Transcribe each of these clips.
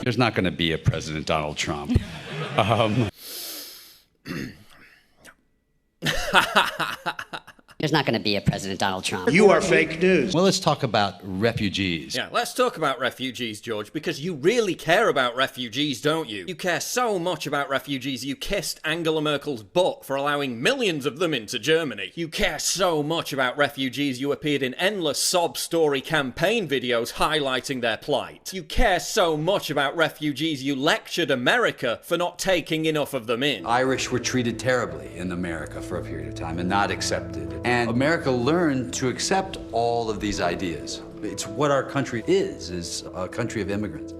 There's not going to be a President Donald Trump. There's not going to be a President Donald Trump. You are fake news. Well, let's talk about refugees. Yeah, let's talk about refugees, George, because you really care about refugees, don't you? You care so much about refugees, you kissed Angela Merkel's butt for allowing millions of them into Germany. You care so much about refugees, you appeared in endless sob story campaign videos highlighting their plight. You care so much about refugees, you lectured America for not taking enough of them in. Irish were treated terribly in America for a period of time and not accepted. And America learned to accept all of these ideas. It's what our country is a country of immigrants.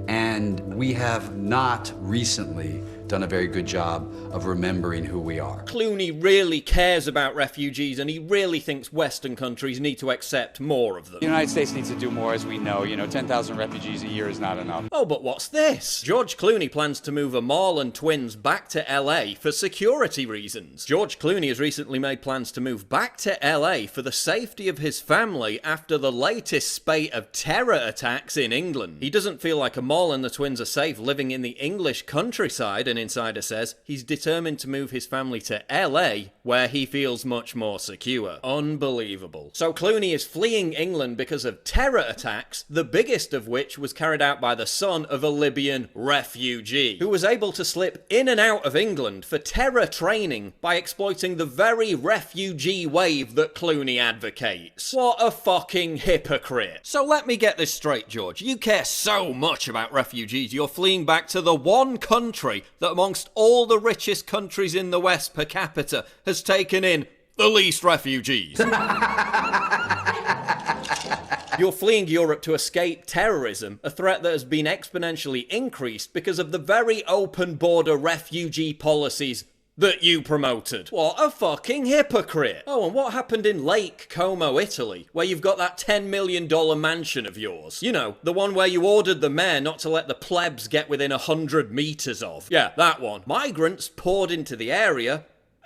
And we have not recently done a very good job of remembering who we are. Clooney really cares about refugees, and he really thinks Western countries need to accept more of them. The United States needs to do more, as we know. 10,000 refugees a year is not enough. Oh, but what's this? George Clooney plans to move a Marlon twins back to LA for security reasons. George Clooney has recently made plans to move back to LA for the safety of his family after the latest spate of terror attacks in England. He doesn't feel like Amal and the twins are safe living in the English countryside, an insider says. He's determined to move his family to LA, where he feels much more secure. Unbelievable. So Clooney is fleeing England because of terror attacks, the biggest of which was carried out by the son of a Libyan refugee, who was able to slip in and out of England for terror training by exploiting the very refugee wave that Clooney advocates. What a fucking hypocrite. So let me get this straight, George. You care so much about refugees, you're fleeing back to the one country that amongst all the richest countries in the West per capita has taken in the least refugees. You're fleeing Europe to escape terrorism, a threat that has been exponentially increased because of the very open border refugee policies that you promoted. What a fucking hypocrite. Oh, and what happened in Lake Como, Italy, where you've got that $10 million mansion of yours? You know, the one where you ordered the mayor not to let the plebs get within 100 meters of. Yeah, that one. Migrants poured into the area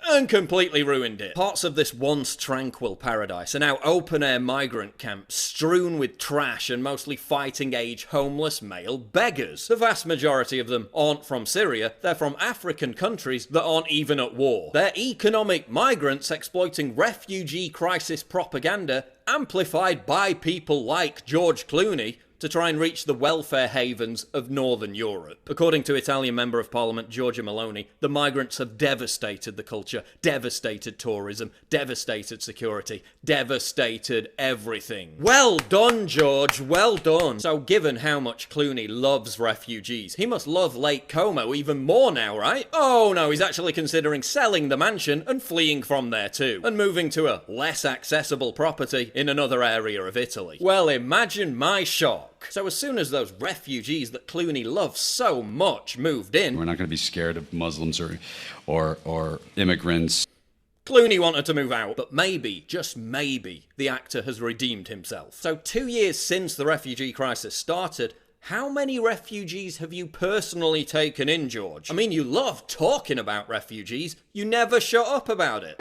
and completely ruined it. Parts of this once tranquil paradise are now open-air migrant camps strewn with trash and mostly fighting-age homeless male beggars. The vast majority of them aren't from Syria, they're from African countries that aren't even at war. They're economic migrants exploiting refugee crisis propaganda amplified by people like George Clooney to try and reach the welfare havens of Northern Europe. According to Italian Member of Parliament Giorgia Meloni, the migrants have devastated the culture, devastated tourism, devastated security, devastated everything. Well done, George, well done. So given how much Clooney loves refugees, he must love Lake Como even more now, right? Oh no, he's actually considering selling the mansion and fleeing from there too, and moving to a less accessible property in another area of Italy. Well, imagine my shock. So as soon as those refugees that Clooney loves so much moved in... We're not going to be scared of Muslims or immigrants. Clooney wanted to move out, but maybe, just maybe, the actor has redeemed himself. So 2 years since the refugee crisis started, how many refugees have you personally taken in, George? I mean, you love talking about refugees, you never shut up about it.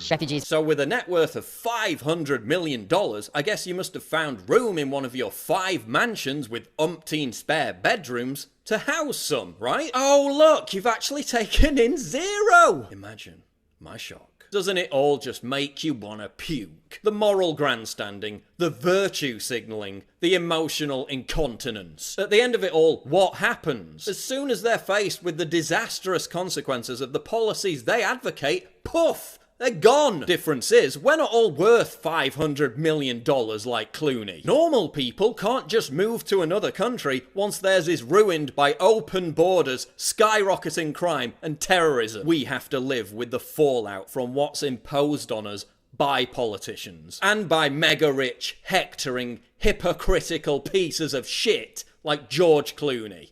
Refugees. So with a net worth of $500 million, I guess you must have found room in one of your 5 mansions with umpteen spare bedrooms to house some, right? Oh look, you've actually taken in 0! Imagine my shock. Doesn't it all just make you want to puke? The moral grandstanding, the virtue signalling, the emotional incontinence. At the end of it all, what happens? As soon as they're faced with the disastrous consequences of the policies they advocate, poof! They're gone! Difference is, we're not all worth $500 million like Clooney. Normal people can't just move to another country once theirs is ruined by open borders, skyrocketing crime, and terrorism. We have to live with the fallout from what's imposed on us by politicians. And by mega-rich, hectoring, hypocritical pieces of shit like George Clooney.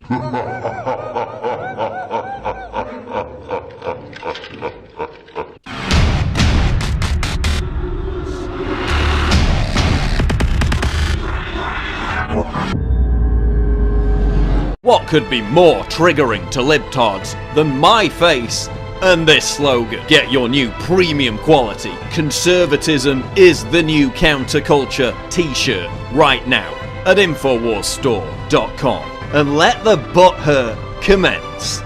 What could be more triggering to libtards than my face and this slogan? Get your new premium quality "Conservatism is the new counterculture" t-shirt right now at InfoWarsStore.com. and let the butthurt commence.